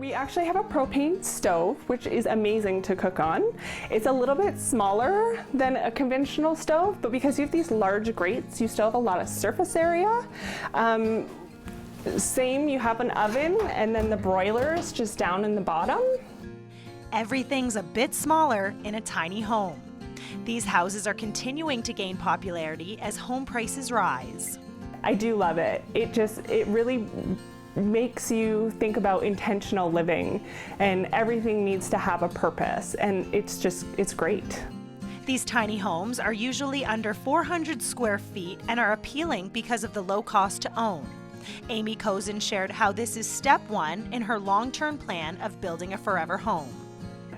We actually have a propane stove, which is amazing to cook on. It's a little bit smaller than a conventional stove, but because you have these large grates, you still have a lot of surface area. Same, you have an oven, and then the broiler is just down in the bottom. Everything's a bit smaller in a tiny home. These houses are continuing to gain popularity as home prices rise. I do love it. It really makes you think about intentional living, and everything needs to have a purpose, and it's great. These tiny homes are usually under 400 square feet and are appealing because of the low cost to own. Amy Cozen shared how this is step one in her long-term plan of building a forever home.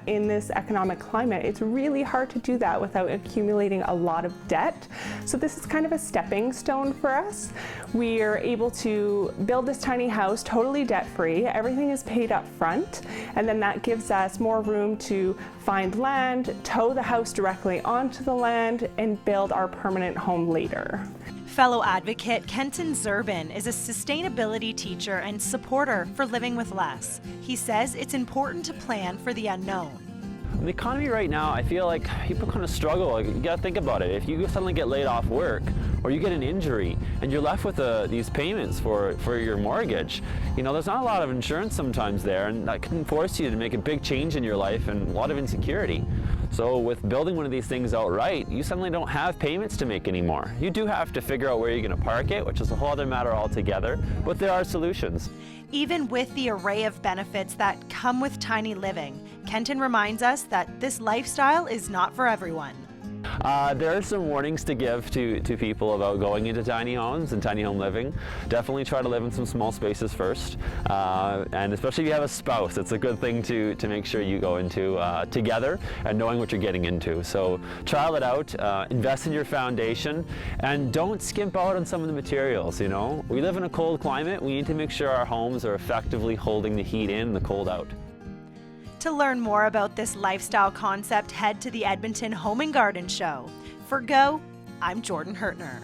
In this economic climate, it's really hard to do that without accumulating a lot of debt. So this is kind of a stepping stone for us. We are able to build this tiny house totally debt-free. Everything is paid up front, and then that gives us more room to find land, tow the house directly onto the land, and build our permanent home later. Fellow advocate Kenton Zerbin is a sustainability teacher and supporter for Living with Less. He says it's important to plan for the unknown. In the economy right now, I feel like people kind of struggle. Like, you gotta think about it. If you suddenly get laid off work, or you get an injury, and you're left with these payments for your mortgage, there's not a lot of insurance sometimes there, and that can force you to make a big change in your life and a lot of insecurity. So with building one of these things outright, you suddenly don't have payments to make anymore. You do have to figure out where you're gonna park it, which is a whole other matter altogether, but there are solutions. Even with the array of benefits that come with tiny living, Kenton reminds us that this lifestyle is not for everyone. There are some warnings to give to people about going into tiny homes and tiny home living. Definitely try to live in some small spaces first, and especially if you have a spouse, it's a good thing to make sure you go into together and knowing what you're getting into. So trial it out, invest in your foundation, and don't skimp out on some of the materials. We live in a cold climate. We need to make sure our homes are effectively holding the heat in and the cold out. To learn more about this lifestyle concept, head to the Edmonton Home and Garden Show. For Go, I'm Jordan Hurtner.